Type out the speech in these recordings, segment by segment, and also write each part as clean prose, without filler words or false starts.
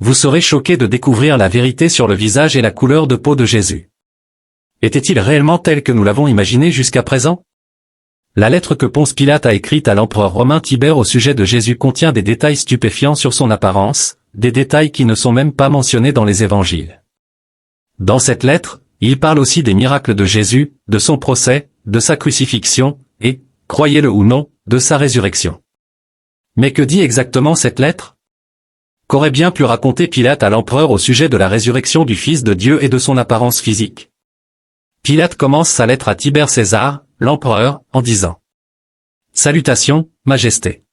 vous serez choqués de découvrir la vérité sur le visage et la couleur de peau de Jésus. Était-il réellement tel que nous l'avons imaginé jusqu'à présent? La lettre que Ponce Pilate a écrite à l'empereur romain Tibère au sujet de Jésus contient des détails stupéfiants sur son apparence, des détails qui ne sont même pas mentionnés dans les évangiles. Dans cette lettre, il parle aussi des miracles de Jésus, de son procès, de sa crucifixion, et, croyez-le ou non, de sa résurrection. Mais que dit exactement cette lettre? Qu'aurait bien pu raconter Pilate à l'empereur au sujet de la résurrection du Fils de Dieu et de son apparence physique? Pilate commence sa lettre à Tibère César, l'empereur, en disant « Salutations, Majesté.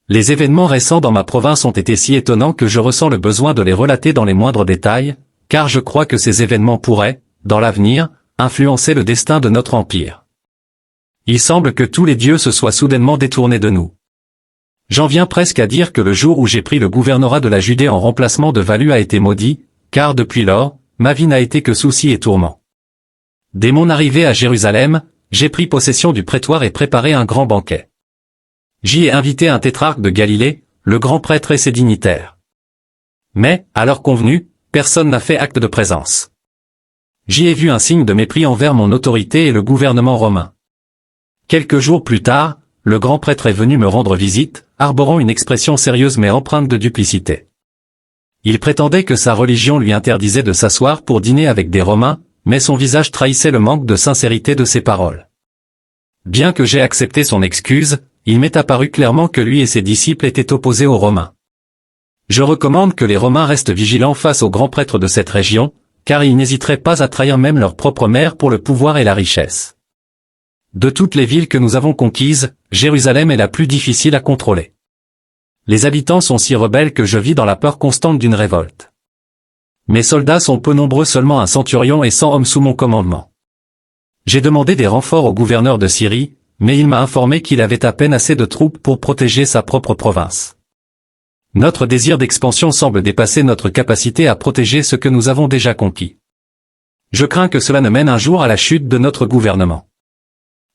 Les événements récents dans ma province ont été si étonnants que je ressens le besoin de les relater dans les moindres détails, car je crois que ces événements pourraient, dans l'avenir, influencer le destin de notre empire. Il semble que tous les dieux se soient soudainement détournés de nous. J'en viens presque à dire que le jour où j'ai pris le gouvernorat de la Judée en remplacement de Valu a été maudit, car depuis lors, ma vie n'a été que soucis et tourments. Dès mon arrivée à Jérusalem, j'ai pris possession du prétoire et préparé un grand banquet. J'y ai invité un tétrarque de Galilée, le grand prêtre et ses dignitaires. Mais, à l'heure convenue, personne n'a fait acte de présence. J'y ai vu un signe de mépris envers mon autorité et le gouvernement romain. Quelques jours plus tard, le grand prêtre est venu me rendre visite, arborant une expression sérieuse mais empreinte de duplicité. Il prétendait que sa religion lui interdisait de s'asseoir pour dîner avec des Romains, mais son visage trahissait le manque de sincérité de ses paroles. Bien que j'aie accepté son excuse, il m'est apparu clairement que lui et ses disciples étaient opposés aux Romains. Je recommande que les Romains restent vigilants face aux grands prêtres de cette région, car ils n'hésiteraient pas à trahir même leur propre mère pour le pouvoir et la richesse. De toutes les villes que nous avons conquises, Jérusalem est la plus difficile à contrôler. Les habitants sont si rebelles que je vis dans la peur constante d'une révolte. Mes soldats sont peu nombreux, seulement un centurion et 100 hommes sous mon commandement. J'ai demandé des renforts au gouverneur de Syrie, mais il m'a informé qu'il avait à peine assez de troupes pour protéger sa propre province. Notre désir d'expansion semble dépasser notre capacité à protéger ce que nous avons déjà conquis. Je crains que cela ne mène un jour à la chute de notre gouvernement.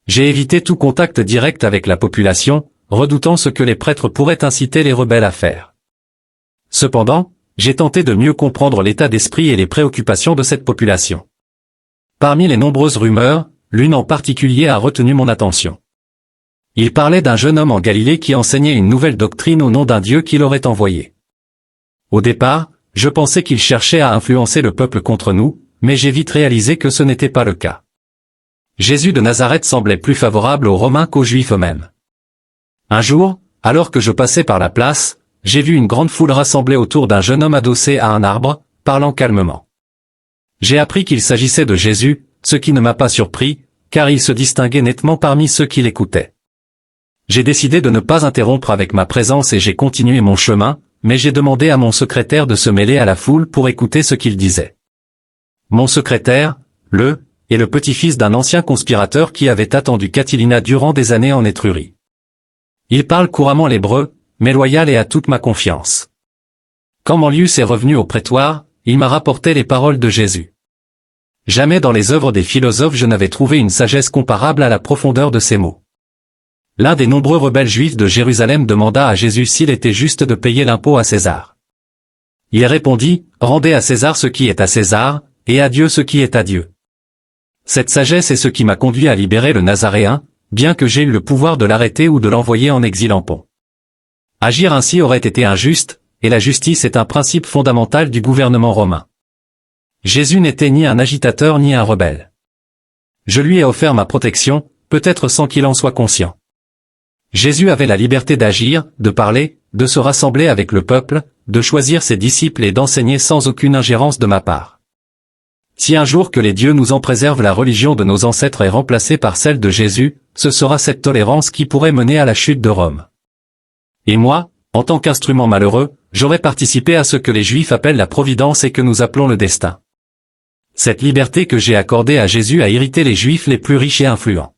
J'ai évité tout contact direct avec la population, redoutant ce que les prêtres pourraient inciter les rebelles à faire. Cependant, j'ai tenté de mieux comprendre l'état d'esprit et les préoccupations de cette population. Parmi les nombreuses rumeurs, l'une en particulier a retenu mon attention. Il parlait d'un jeune homme en Galilée qui enseignait une nouvelle doctrine au nom d'un Dieu qui l'aurait envoyé. Au départ, je pensais qu'il cherchait à influencer le peuple contre nous, mais j'ai vite réalisé que ce n'était pas le cas. Jésus de Nazareth semblait plus favorable aux Romains qu'aux Juifs eux-mêmes. Un jour, alors que je passais par la place, j'ai vu une grande foule rassemblée autour d'un jeune homme adossé à un arbre, parlant calmement. J'ai appris qu'il s'agissait de Jésus, ce qui ne m'a pas surpris, car il se distinguait nettement parmi ceux qui l'écoutaient. J'ai décidé de ne pas interrompre avec ma présence et j'ai continué mon chemin, mais j'ai demandé à mon secrétaire de se mêler à la foule pour écouter ce qu'il disait. Mon secrétaire, est le petit-fils d'un ancien conspirateur qui avait attendu Catilina durant des années en Étrurie. Il parle couramment l'hébreu, mais loyal et a toute ma confiance. Quand Manlius est revenu au prétoire, il m'a rapporté les paroles de Jésus. Jamais dans les œuvres des philosophes je n'avais trouvé une sagesse comparable à la profondeur de ces mots. L'un des nombreux rebelles juifs de Jérusalem demanda à Jésus s'il était juste de payer l'impôt à César. Il répondit, « Rendez à César ce qui est à César, et à Dieu ce qui est à Dieu. » Cette sagesse est ce qui m'a conduit à libérer le Nazaréen, bien que j'aie eu le pouvoir de l'arrêter ou de l'envoyer en exil en pont. Agir ainsi aurait été injuste, et la justice est un principe fondamental du gouvernement romain. Jésus n'était ni un agitateur ni un rebelle. Je lui ai offert ma protection, peut-être sans qu'il en soit conscient. Jésus avait la liberté d'agir, de parler, de se rassembler avec le peuple, de choisir ses disciples et d'enseigner sans aucune ingérence de ma part. Si un jour que les dieux nous en préservent la religion de nos ancêtres est remplacée par celle de Jésus, ce sera cette tolérance qui pourrait mener à la chute de Rome. Et moi, en tant qu'instrument malheureux, j'aurais participé à ce que les Juifs appellent la providence et que nous appelons le destin. Cette liberté que j'ai accordée à Jésus a irrité les Juifs les plus riches et influents.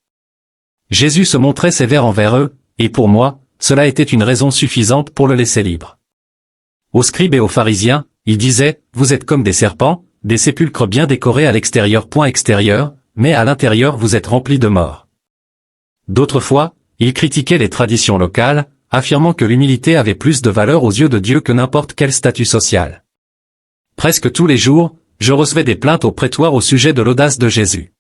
Jésus se montrait sévère envers eux, et pour moi, cela était une raison suffisante pour le laisser libre. Aux scribes et aux pharisiens, il disait, « Vous êtes comme des serpents, des sépulcres bien décorés à l'extérieur, mais à l'intérieur vous êtes remplis de morts. » D'autres fois, il critiquait les traditions locales, affirmant que l'humilité avait plus de valeur aux yeux de Dieu que n'importe quel statut social. Presque tous les jours, je recevais des plaintes au prétoire au sujet de l'audace de Jésus.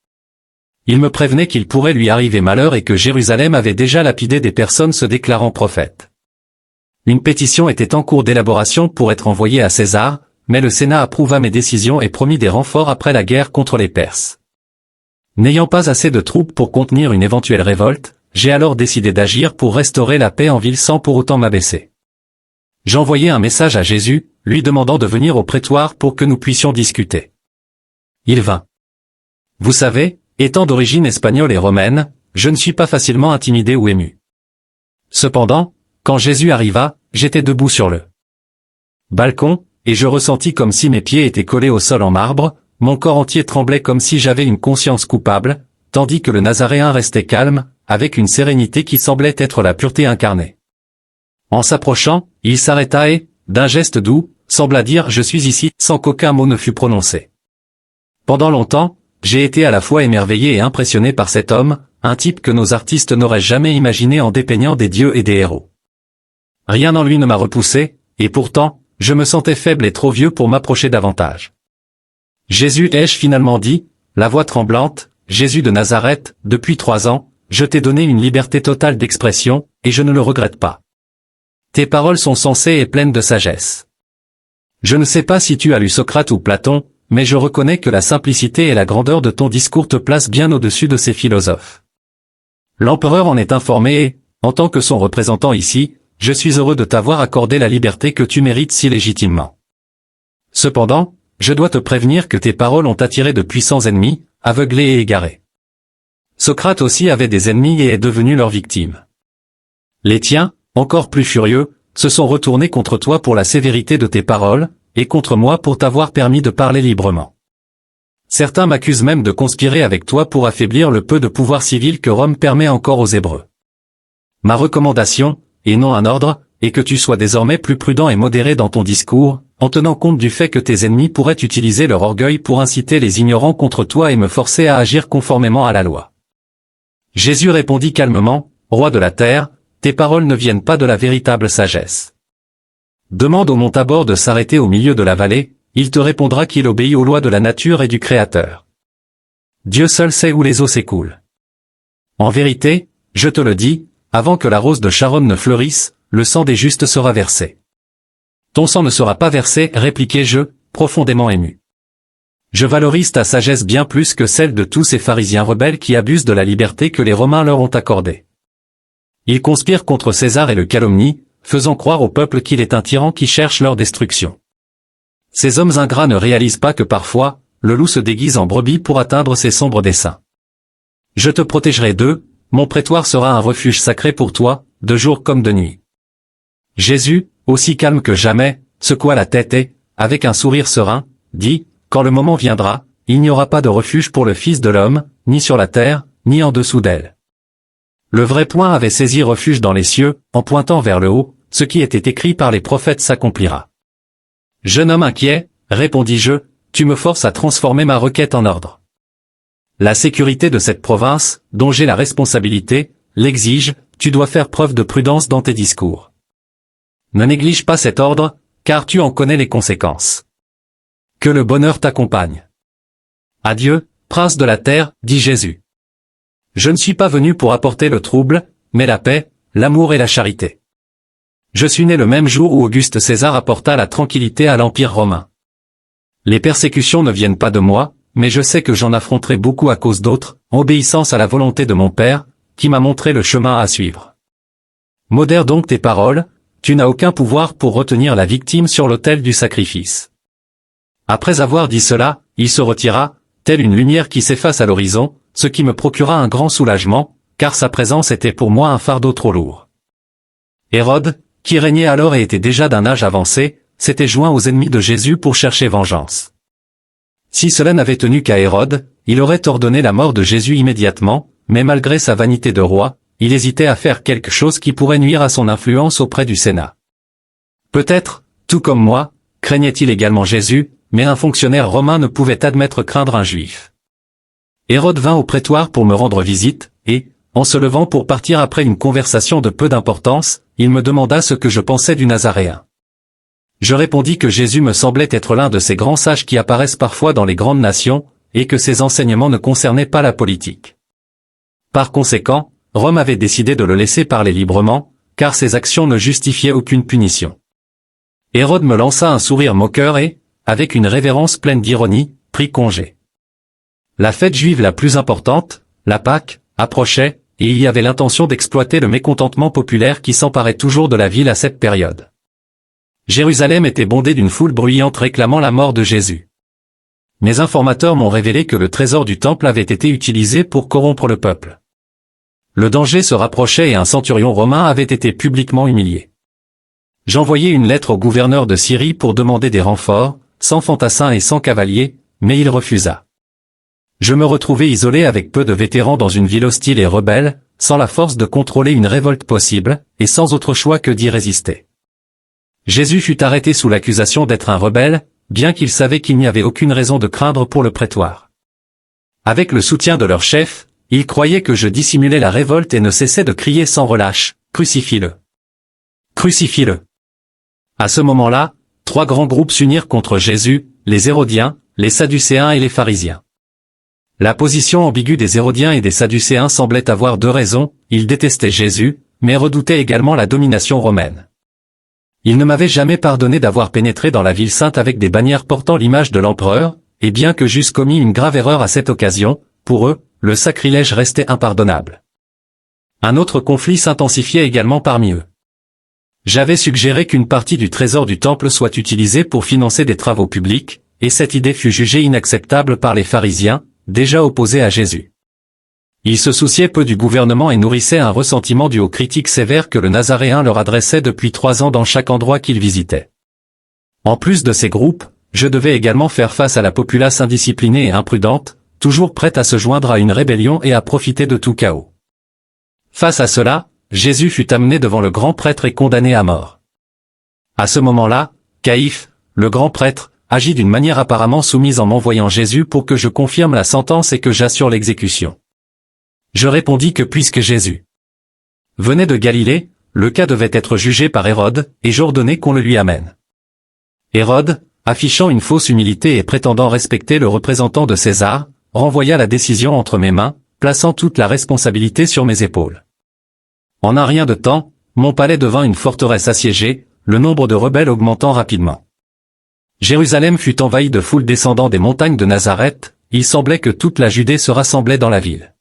Il me prévenait qu'il pourrait lui arriver malheur et que Jérusalem avait déjà lapidé des personnes se déclarant prophètes. Une pétition était en cours d'élaboration pour être envoyée à César, mais le Sénat approuva mes décisions et promit des renforts après la guerre contre les Perses. N'ayant pas assez de troupes pour contenir une éventuelle révolte, j'ai alors décidé d'agir pour restaurer la paix en ville sans pour autant m'abaisser. J'envoyai un message à Jésus, lui demandant de venir au prétoire pour que nous puissions discuter. Il vint. Vous savez, étant d'origine espagnole et romaine, je ne suis pas facilement intimidé ou ému. Cependant, quand Jésus arriva, j'étais debout sur le balcon, et je ressentis comme si mes pieds étaient collés au sol en marbre, mon corps entier tremblait comme si j'avais une conscience coupable, tandis que le Nazaréen restait calme, avec une sérénité qui semblait être la pureté incarnée. En s'approchant, il s'arrêta et, d'un geste doux, sembla dire « Je suis ici » sans qu'aucun mot ne fût prononcé. Pendant longtemps, j'ai été à la fois émerveillé et impressionné par cet homme, un type que nos artistes n'auraient jamais imaginé en dépeignant des dieux et des héros. Rien en lui ne m'a repoussé, et pourtant, je me sentais faible et trop vieux pour m'approcher davantage. Jésus, ai-je finalement dit, la voix tremblante, Jésus de Nazareth, depuis 3 ans, je t'ai donné une liberté totale d'expression, et je ne le regrette pas. Tes paroles sont sensées et pleines de sagesse. Je ne sais pas si tu as lu Socrate ou Platon, mais je reconnais que la simplicité et la grandeur de ton discours te placent bien au-dessus de ces philosophes. L'empereur en est informé et, en tant que son représentant ici, je suis heureux de t'avoir accordé la liberté que tu mérites si légitimement. Cependant, je dois te prévenir que tes paroles ont attiré de puissants ennemis, aveuglés et égarés. Socrate aussi avait des ennemis et est devenu leur victime. Les tiens, encore plus furieux, se sont retournés contre toi pour la sévérité de tes paroles, et contre moi pour t'avoir permis de parler librement. Certains m'accusent même de conspirer avec toi pour affaiblir le peu de pouvoir civil que Rome permet encore aux Hébreux. Ma recommandation, et non un ordre, est que tu sois désormais plus prudent et modéré dans ton discours, en tenant compte du fait que tes ennemis pourraient utiliser leur orgueil pour inciter les ignorants contre toi et me forcer à agir conformément à la loi. Jésus répondit calmement, « Roi de la terre, tes paroles ne viennent pas de la véritable sagesse. Demande au mont Tabor de s'arrêter au milieu de la vallée, il te répondra qu'il obéit aux lois de la nature et du Créateur. Dieu seul sait où les eaux s'écoulent. En vérité, je te le dis, avant que la rose de Sharon ne fleurisse, le sang des justes sera versé. Ton sang ne sera pas versé, répliquai-je, profondément ému. Je valorise ta sagesse bien plus que celle de tous ces pharisiens rebelles qui abusent de la liberté que les Romains leur ont accordée. Ils conspirent contre César et le calomnient, faisant croire au peuple qu'il est un tyran qui cherche leur destruction. Ces hommes ingrats ne réalisent pas que parfois, le loup se déguise en brebis pour atteindre ses sombres desseins. Je te protégerai d'eux, mon prétoire sera un refuge sacré pour toi, de jour comme de nuit. Jésus, aussi calme que jamais, secoua la tête et, avec un sourire serein, dit, « Quand le moment viendra, il n'y aura pas de refuge pour le Fils de l'homme, ni sur la terre, ni en dessous d'elle. » Le vrai point avait saisi refuge dans les cieux, en pointant vers le haut, ce qui était écrit par les prophètes s'accomplira. « Jeune homme inquiet, répondis-je, tu me forces à transformer ma requête en ordre. La sécurité de cette province, dont j'ai la responsabilité, l'exige, tu dois faire preuve de prudence dans tes discours. Ne néglige pas cet ordre, car tu en connais les conséquences. Que le bonheur t'accompagne. Adieu, prince de la terre, dit Jésus. Je ne suis pas venu pour apporter le trouble, mais la paix, l'amour et la charité. Je suis né le même jour où Auguste César apporta la tranquillité à l'Empire romain. Les persécutions ne viennent pas de moi, mais je sais que j'en affronterai beaucoup à cause d'autres, en obéissance à la volonté de mon Père, qui m'a montré le chemin à suivre. Modère donc tes paroles, tu n'as aucun pouvoir pour retenir la victime sur l'autel du sacrifice. Après avoir dit cela, il se retira, telle une lumière qui s'efface à l'horizon, ce qui me procura un grand soulagement, car sa présence était pour moi un fardeau trop lourd. Hérode, qui régnait alors et était déjà d'un âge avancé, s'était joint aux ennemis de Jésus pour chercher vengeance. Si cela n'avait tenu qu'à Hérode, il aurait ordonné la mort de Jésus immédiatement, mais malgré sa vanité de roi, il hésitait à faire quelque chose qui pourrait nuire à son influence auprès du Sénat. Peut-être, tout comme moi, craignait-il également Jésus, mais un fonctionnaire romain ne pouvait admettre craindre un juif. Hérode vint au prétoire pour me rendre visite, et, En se levant pour partir après une conversation de peu d'importance, il me demanda ce que je pensais du Nazaréen. Je répondis que Jésus me semblait être l'un de ces grands sages qui apparaissent parfois dans les grandes nations, et que ses enseignements ne concernaient pas la politique. Par conséquent, Rome avait décidé de le laisser parler librement, car ses actions ne justifiaient aucune punition. Hérode me lança un sourire moqueur et, avec une révérence pleine d'ironie, prit congé. La fête juive la plus importante, la Pâque, approchait, et il y avait l'intention d'exploiter le mécontentement populaire qui s'emparait toujours de la ville à cette période. Jérusalem était bondée d'une foule bruyante réclamant la mort de Jésus. Mes informateurs m'ont révélé que le trésor du temple avait été utilisé pour corrompre le peuple. Le danger se rapprochait et un centurion romain avait été publiquement humilié. J'envoyai une lettre au gouverneur de Syrie pour demander des renforts, sans fantassins et sans cavaliers, mais il refusa. Je me retrouvai isolé avec peu de vétérans dans une ville hostile et rebelle, sans la force de contrôler une révolte possible, et sans autre choix que d'y résister. Jésus fut arrêté sous l'accusation d'être un rebelle, bien qu'il savait qu'il n'y avait aucune raison de craindre pour le prétoire. Avec le soutien de leur chef, ils croyaient que je dissimulais la révolte et ne cessais de crier sans relâche, « Crucifie-le ! Crucifie-le !» À ce moment-là, 3 grands groupes s'unirent contre Jésus, les Hérodiens, les Sadducéens et les pharisiens. La position ambiguë des Hérodiens et des Sadducéens semblait avoir 2 raisons, ils détestaient Jésus, mais redoutaient également la domination romaine. Ils ne m'avaient jamais pardonné d'avoir pénétré dans la ville sainte avec des bannières portant l'image de l'empereur, et bien que j'eusse commis une grave erreur à cette occasion, pour eux, le sacrilège restait impardonnable. Un autre conflit s'intensifiait également parmi eux. J'avais suggéré qu'une partie du trésor du temple soit utilisée pour financer des travaux publics, et cette idée fut jugée inacceptable par les pharisiens, déjà opposés à Jésus. Ils se souciaient peu du gouvernement et nourrissaient un ressentiment dû aux critiques sévères que le Nazaréen leur adressait depuis 3 ans dans chaque endroit qu'ils visitaient. En plus de ces groupes, je devais également faire face à la populace indisciplinée et imprudente, toujours prête à se joindre à une rébellion et à profiter de tout chaos. Face à cela, Jésus fut amené devant le grand prêtre et condamné à mort. À ce moment-là, Caïphe, le grand prêtre, agit d'une manière apparemment soumise en m'envoyant Jésus pour que je confirme la sentence et que j'assure l'exécution. Je répondis que puisque Jésus venait de Galilée, le cas devait être jugé par Hérode, et j'ordonnai qu'on le lui amène. Hérode, affichant une fausse humilité et prétendant respecter le représentant de César, renvoya la décision entre mes mains, plaçant toute la responsabilité sur mes épaules. En un rien de temps, mon palais devint une forteresse assiégée, le nombre de rebelles augmentant rapidement. Jérusalem fut envahie de foules descendant des montagnes de Nazareth, il semblait que toute la Judée se rassemblait dans la ville.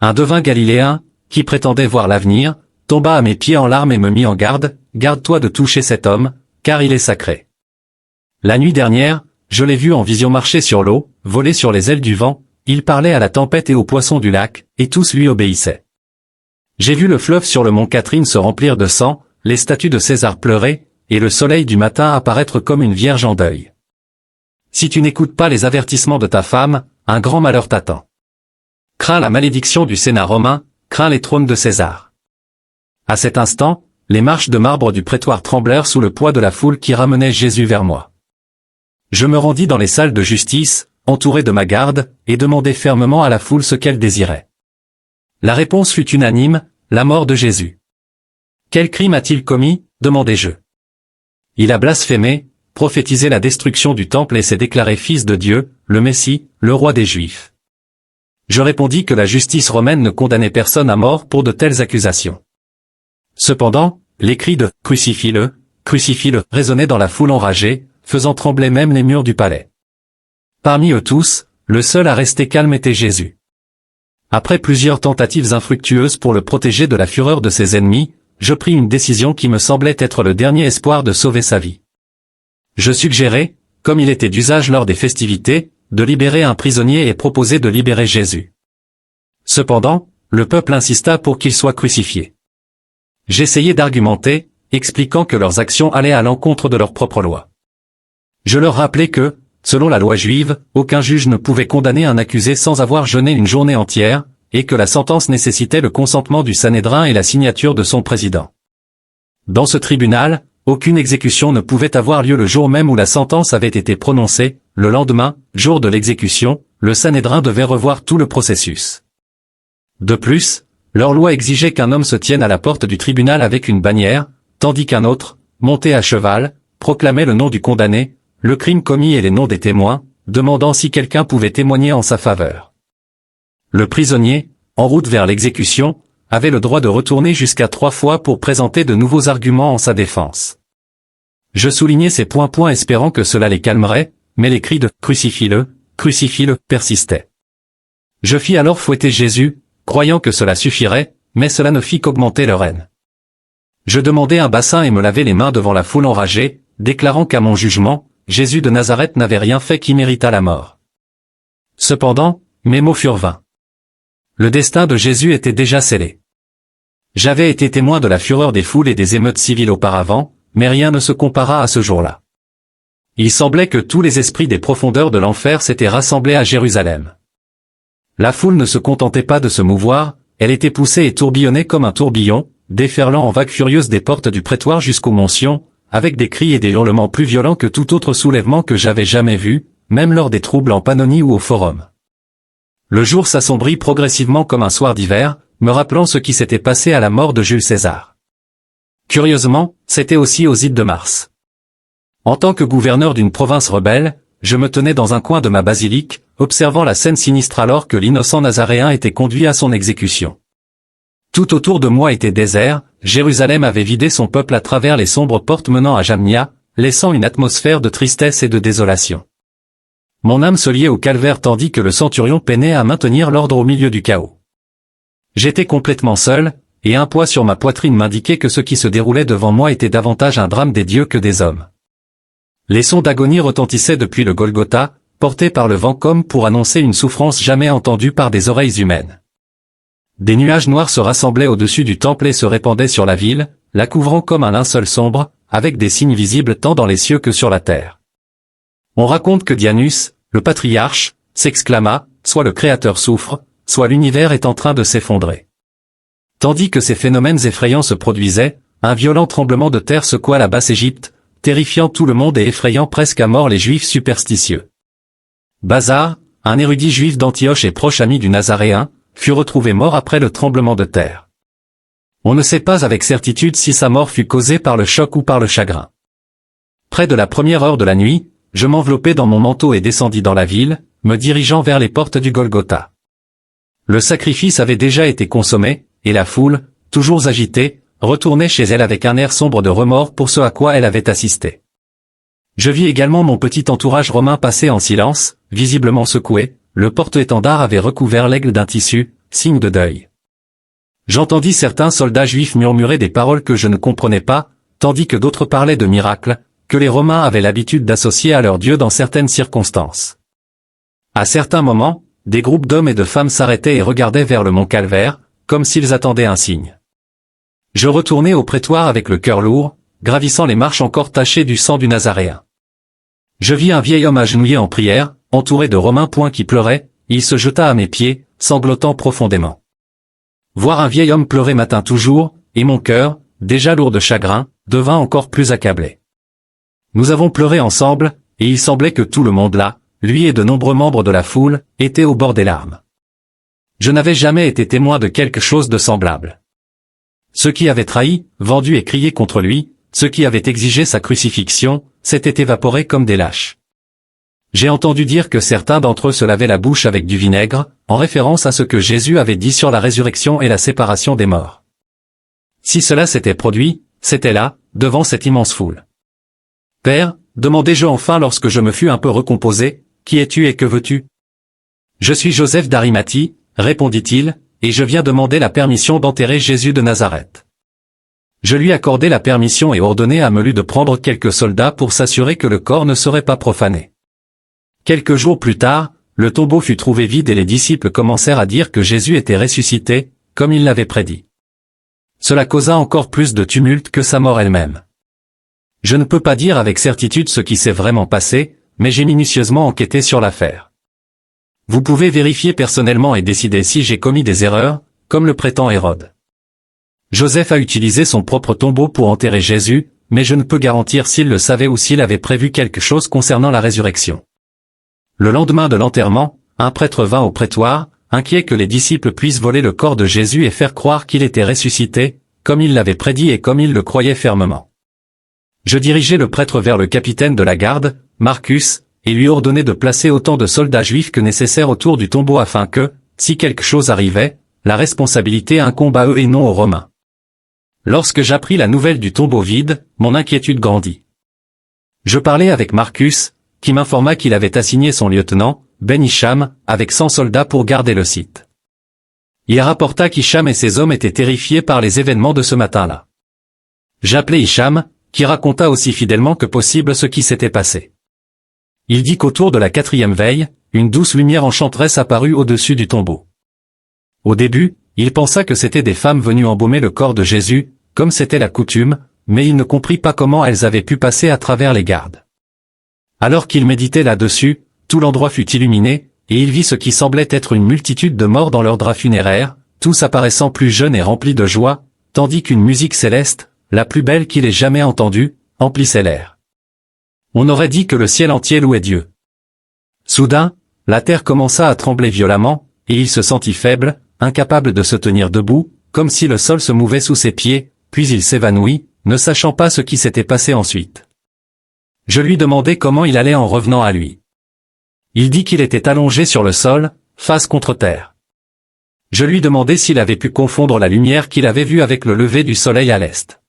Un devin galiléen, qui prétendait voir l'avenir, tomba à mes pieds en larmes et me mit en garde, « Garde-toi de toucher cet homme, car il est sacré. » La nuit dernière, je l'ai vu en vision marcher sur l'eau, voler sur les ailes du vent, il parlait à la tempête et aux poissons du lac, et tous lui obéissaient. J'ai vu le fleuve sur le mont Catherine se remplir de sang, les statues de César pleurer, et le soleil du matin apparaître comme une vierge en deuil. Si tu n'écoutes pas les avertissements de ta femme, un grand malheur t'attend. Crains la malédiction du Sénat romain, crains les trônes de César. À cet instant, les marches de marbre du prétoire tremblèrent sous le poids de la foule qui ramenait Jésus vers moi. Je me rendis dans les salles de justice, entouré de ma garde, et demandai fermement à la foule ce qu'elle désirait. La réponse fut unanime, la mort de Jésus. Quel crime a-t-il commis, demandai-je. Il a blasphémé, prophétisé la destruction du temple et s'est déclaré fils de Dieu, le Messie, le roi des Juifs. Je répondis que la justice romaine ne condamnait personne à mort pour de telles accusations. Cependant, les cris de « Crucifie-le, crucifie-le » résonnaient dans la foule enragée, faisant trembler même les murs du palais. Parmi eux tous, le seul à rester calme était Jésus. Après plusieurs tentatives infructueuses pour le protéger de la fureur de ses ennemis, je pris une décision qui me semblait être le dernier espoir de sauver sa vie. Je suggérai, comme il était d'usage lors des festivités, de libérer un prisonnier et proposer de libérer Jésus. Cependant, le peuple insista pour qu'il soit crucifié. J'essayai d'argumenter, expliquant que leurs actions allaient à l'encontre de leur propre loi. Je leur rappelai que, selon la loi juive, aucun juge ne pouvait condamner un accusé sans avoir jeûné une journée entière, et que la sentence nécessitait le consentement du Sanhédrin et la signature de son président. Dans ce tribunal, aucune exécution ne pouvait avoir lieu le jour même où la sentence avait été prononcée, le lendemain, jour de l'exécution, le Sanhédrin devait revoir tout le processus. De plus, leur loi exigeait qu'un homme se tienne à la porte du tribunal avec une bannière, tandis qu'un autre, monté à cheval, proclamait le nom du condamné, le crime commis et les noms des témoins, demandant si quelqu'un pouvait témoigner en sa faveur. Le prisonnier, en route vers l'exécution, avait le droit de retourner jusqu'à 3 fois pour présenter de nouveaux arguments en sa défense. Je soulignais ces points espérant que cela les calmerait, mais les cris de « Crucifie-le » persistaient. Je fis alors fouetter Jésus, croyant que cela suffirait, mais cela ne fit qu'augmenter leur haine. Je demandai un bassin et me lavai les mains devant la foule enragée, déclarant qu'à mon jugement, Jésus de Nazareth n'avait rien fait qui méritât la mort. Cependant, mes mots furent vains. Le destin de Jésus était déjà scellé. J'avais été témoin de la fureur des foules et des émeutes civiles auparavant, mais rien ne se compara à ce jour-là. Il semblait que tous les esprits des profondeurs de l'enfer s'étaient rassemblés à Jérusalem. La foule ne se contentait pas de se mouvoir, elle était poussée et tourbillonnait comme un tourbillon, déferlant en vagues furieuses des portes du prétoire jusqu'aux Mont Sion, avec des cris et des hurlements plus violents que tout autre soulèvement que j'avais jamais vu, même lors des troubles en Pannonie ou au Forum. Le jour s'assombrit progressivement comme un soir d'hiver, me rappelant ce qui s'était passé à la mort de Jules César. Curieusement, c'était aussi aux Ides de mars. En tant que gouverneur d'une province rebelle, je me tenais dans un coin de ma basilique, observant la scène sinistre alors que l'innocent Nazaréen était conduit à son exécution. Tout autour de moi était désert, Jérusalem avait vidé son peuple à travers les sombres portes menant à Jamnia, laissant une atmosphère de tristesse et de désolation. Mon âme se liait au calvaire tandis que le centurion peinait à maintenir l'ordre au milieu du chaos. J'étais complètement seul, et un poids sur ma poitrine m'indiquait que ce qui se déroulait devant moi était davantage un drame des dieux que des hommes. Les sons d'agonie retentissaient depuis le Golgotha, portés par le vent comme pour annoncer une souffrance jamais entendue par des oreilles humaines. Des nuages noirs se rassemblaient au-dessus du temple et se répandaient sur la ville, la couvrant comme un linceul sombre, avec des signes visibles tant dans les cieux que sur la terre. On raconte que Dianus, le patriarche, s'exclama, soit le Créateur souffre, soit l'univers est en train de s'effondrer. Tandis que ces phénomènes effrayants se produisaient, un violent tremblement de terre secoua la Basse-Égypte, terrifiant tout le monde et effrayant presque à mort les Juifs superstitieux. Bazar, un érudit juif d'Antioche et proche ami du Nazaréen, fut retrouvé mort après le tremblement de terre. On ne sait pas avec certitude si sa mort fut causée par le choc ou par le chagrin. Près de la première heure de la nuit, je m'enveloppai dans mon manteau et descendis dans la ville, me dirigeant vers les portes du Golgotha. Le sacrifice avait déjà été consommé, et la foule, toujours agitée, retournait chez elle avec un air sombre de remords pour ce à quoi elle avait assisté. Je vis également mon petit entourage romain passer en silence, visiblement secoué, le porte-étendard avait recouvert l'aigle d'un tissu, signe de deuil. J'entendis certains soldats juifs murmurer des paroles que je ne comprenais pas, tandis que d'autres parlaient de miracles, que les Romains avaient l'habitude d'associer à leur Dieu dans certaines circonstances. À certains moments, des groupes d'hommes et de femmes s'arrêtaient et regardaient vers le mont Calvaire, comme s'ils attendaient un signe. Je retournai au prétoire avec le cœur lourd, gravissant les marches encore tachées du sang du Nazaréen. Je vis un vieil homme agenouillé en prière, entouré de Romains qui pleuraient, il se jeta à mes pieds, sanglotant profondément. Voir un vieil homme pleurer m'atteint toujours, et mon cœur, déjà lourd de chagrin, devint encore plus accablé. Nous avons pleuré ensemble, et il semblait que tout le monde là, lui et de nombreux membres de la foule, étaient au bord des larmes. Je n'avais jamais été témoin de quelque chose de semblable. Ceux qui avaient trahi, vendu et crié contre lui, ceux qui avaient exigé sa crucifixion, s'étaient évaporés comme des lâches. J'ai entendu dire que certains d'entre eux se lavaient la bouche avec du vinaigre, en référence à ce que Jésus avait dit sur la résurrection et la séparation des morts. Si cela s'était produit, c'était là, devant cette immense foule. « Père, demandai-je enfin lorsque je me fus un peu recomposé, qui es-tu et que veux-tu ? » « Je suis Joseph d'Arimathie, répondit-il, et je viens demander la permission d'enterrer Jésus de Nazareth. Je lui accordai la permission et ordonnai à Melu de prendre quelques soldats pour s'assurer que le corps ne serait pas profané. Quelques jours plus tard, le tombeau fut trouvé vide et les disciples commencèrent à dire que Jésus était ressuscité, comme il l'avait prédit. Cela causa encore plus de tumulte que sa mort elle-même. Je ne peux pas dire avec certitude ce qui s'est vraiment passé, mais j'ai minutieusement enquêté sur l'affaire. Vous pouvez vérifier personnellement et décider si j'ai commis des erreurs, comme le prétend Hérode. Joseph a utilisé son propre tombeau pour enterrer Jésus, mais je ne peux garantir s'il le savait ou s'il avait prévu quelque chose concernant la résurrection. Le lendemain de l'enterrement, un prêtre vint au prétoire, inquiet que les disciples puissent voler le corps de Jésus et faire croire qu'il était ressuscité, comme il l'avait prédit et comme il le croyait fermement. Je dirigeai le prêtre vers le capitaine de la garde, Marcus, et lui ordonnai de placer autant de soldats juifs que nécessaire autour du tombeau afin que, si quelque chose arrivait, la responsabilité incombe à eux et non aux Romains. Lorsque j'appris la nouvelle du tombeau vide, mon inquiétude grandit. Je parlai avec Marcus, qui m'informa qu'il avait assigné son lieutenant, Ben Hicham, avec 100 soldats pour garder le site. Il rapporta qu'Hicham et ses hommes étaient terrifiés par les événements de ce matin-là. J'appelai Hicham, qui raconta aussi fidèlement que possible ce qui s'était passé. Il dit qu'autour de la 4e veille, une douce lumière enchanteresse apparut au-dessus du tombeau. Au début, il pensa que c'étaient des femmes venues embaumer le corps de Jésus, comme c'était la coutume, mais il ne comprit pas comment elles avaient pu passer à travers les gardes. Alors qu'il méditait là-dessus, tout l'endroit fut illuminé, et il vit ce qui semblait être une multitude de morts dans leurs draps funéraires, tous apparaissant plus jeunes et remplis de joie, tandis qu'une musique céleste, la plus belle qu'il ait jamais entendue, emplissait l'air. On aurait dit que le ciel entier louait Dieu. Soudain, la terre commença à trembler violemment, et il se sentit faible, incapable de se tenir debout, comme si le sol se mouvait sous ses pieds, puis il s'évanouit, ne sachant pas ce qui s'était passé ensuite. Je lui demandai comment il allait en revenant à lui. Il dit qu'il était allongé sur le sol, face contre terre. Je lui demandai s'il avait pu confondre la lumière qu'il avait vue avec le lever du soleil à l'est.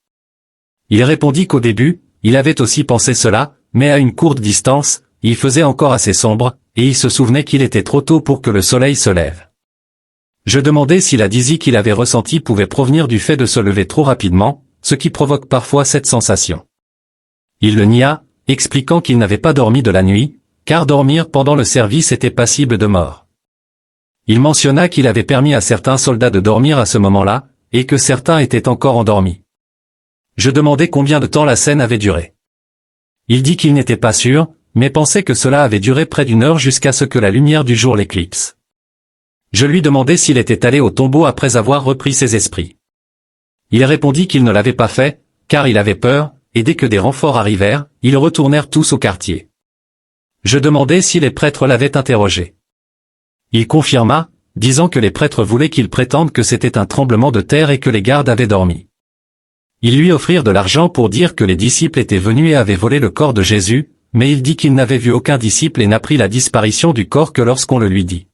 Il répondit qu'au début, il avait aussi pensé cela, mais à une courte distance, il faisait encore assez sombre, et il se souvenait qu'il était trop tôt pour que le soleil se lève. Je demandai si la dizzy qu'il avait ressentie pouvait provenir du fait de se lever trop rapidement, ce qui provoque parfois cette sensation. Il le nia, expliquant qu'il n'avait pas dormi de la nuit, car dormir pendant le service était passible de mort. Il mentionna qu'il avait permis à certains soldats de dormir à ce moment-là, et que certains étaient encore endormis. Je demandai combien de temps la scène avait duré. Il dit qu'il n'était pas sûr, mais pensait que cela avait duré près d'1 heure jusqu'à ce que la lumière du jour l'éclipse. Je lui demandai s'il était allé au tombeau après avoir repris ses esprits. Il répondit qu'il ne l'avait pas fait, car il avait peur, et dès que des renforts arrivèrent, ils retournèrent tous au quartier. Je demandai si les prêtres l'avaient interrogé. Il confirma, disant que les prêtres voulaient qu'il prétende que c'était un tremblement de terre et que les gardes avaient dormi. Ils lui offrirent de l'argent pour dire que les disciples étaient venus et avaient volé le corps de Jésus, mais il dit qu'il n'avait vu aucun disciple et n'apprit la disparition du corps que lorsqu'on le lui dit.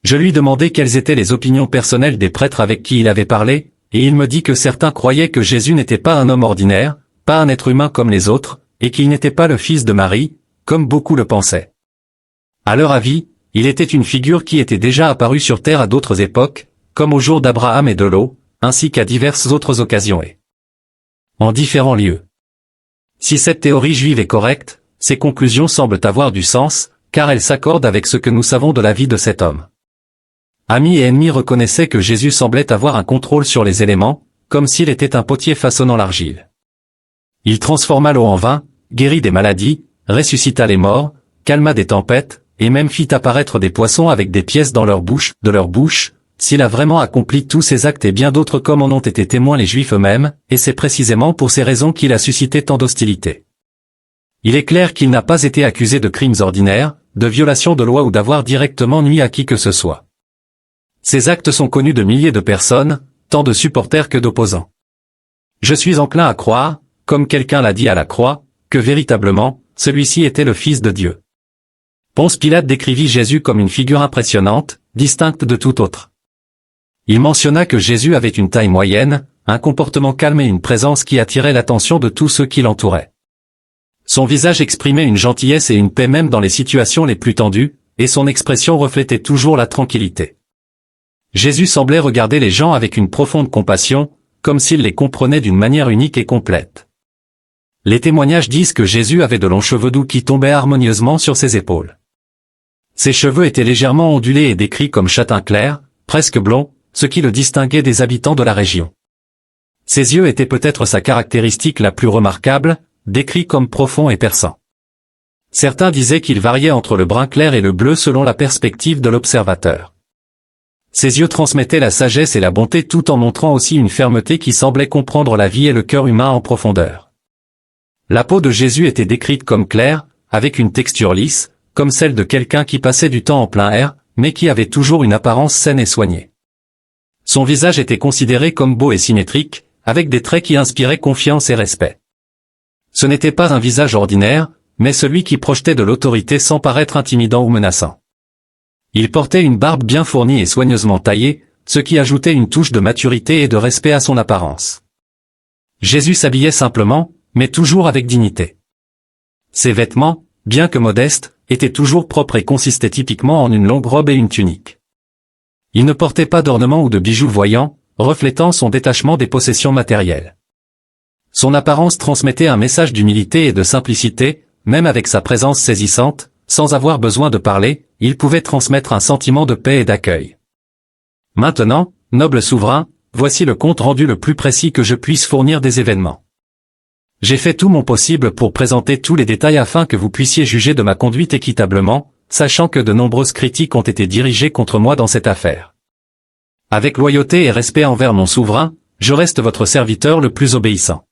Je lui demandai quelles étaient les opinions personnelles des prêtres avec qui il avait parlé, et il me dit que certains croyaient que Jésus n'était pas un homme ordinaire, pas un être humain comme les autres, et qu'il n'était pas le fils de Marie, comme beaucoup le pensaient. À leur avis, il était une figure qui était déjà apparue sur terre à d'autres époques, comme au jour d'Abraham et de Lot, ainsi qu'à diverses autres occasions et en différents lieux. Si cette théorie juive est correcte, ses conclusions semblent avoir du sens, car elles s'accordent avec ce que nous savons de la vie de cet homme. Amis et ennemis reconnaissaient que Jésus semblait avoir un contrôle sur les éléments, comme s'il était un potier façonnant l'argile. Il transforma l'eau en vin, guérit des maladies, ressuscita les morts, calma des tempêtes, et même fit apparaître des poissons avec des pièces dans leur bouche, de leur bouche. S'il a vraiment accompli tous ces actes et bien d'autres comme en ont été témoins les Juifs eux-mêmes, et c'est précisément pour ces raisons qu'il a suscité tant d'hostilité. Il est clair qu'il n'a pas été accusé de crimes ordinaires, de violation de loi ou d'avoir directement nui à qui que ce soit. Ces actes sont connus de milliers de personnes, tant de supporters que d'opposants. Je suis enclin à croire, comme quelqu'un l'a dit à la croix, que véritablement, celui-ci était le Fils de Dieu. Ponce Pilate décrivit Jésus comme une figure impressionnante, distincte de tout autre. Il mentionna que Jésus avait une taille moyenne, un comportement calme et une présence qui attirait l'attention de tous ceux qui l'entouraient. Son visage exprimait une gentillesse et une paix même dans les situations les plus tendues, et son expression reflétait toujours la tranquillité. Jésus semblait regarder les gens avec une profonde compassion, comme s'il les comprenait d'une manière unique et complète. Les témoignages disent que Jésus avait de longs cheveux doux qui tombaient harmonieusement sur ses épaules. Ses cheveux étaient légèrement ondulés et décrits comme châtain clair, presque blond, ce qui le distinguait des habitants de la région. Ses yeux étaient peut-être sa caractéristique la plus remarquable, décrits comme profonds et perçants. Certains disaient qu'il variait entre le brun clair et le bleu selon la perspective de l'observateur. Ses yeux transmettaient la sagesse et la bonté tout en montrant aussi une fermeté qui semblait comprendre la vie et le cœur humain en profondeur. La peau de Jésus était décrite comme claire, avec une texture lisse, comme celle de quelqu'un qui passait du temps en plein air, mais qui avait toujours une apparence saine et soignée. Son visage était considéré comme beau et symétrique, avec des traits qui inspiraient confiance et respect. Ce n'était pas un visage ordinaire, mais celui qui projetait de l'autorité sans paraître intimidant ou menaçant. Il portait une barbe bien fournie et soigneusement taillée, ce qui ajoutait une touche de maturité et de respect à son apparence. Jésus s'habillait simplement, mais toujours avec dignité. Ses vêtements, bien que modestes, étaient toujours propres et consistaient typiquement en une longue robe et une tunique. Il ne portait pas d'ornements ou de bijoux voyants, reflétant son détachement des possessions matérielles. Son apparence transmettait un message d'humilité et de simplicité, même avec sa présence saisissante, sans avoir besoin de parler, il pouvait transmettre un sentiment de paix et d'accueil. Maintenant, noble souverain, voici le compte rendu le plus précis que je puisse fournir des événements. J'ai fait tout mon possible pour présenter tous les détails afin que vous puissiez juger de ma conduite équitablement, sachant que de nombreuses critiques ont été dirigées contre moi dans cette affaire. Avec loyauté et respect envers mon souverain, je reste votre serviteur le plus obéissant.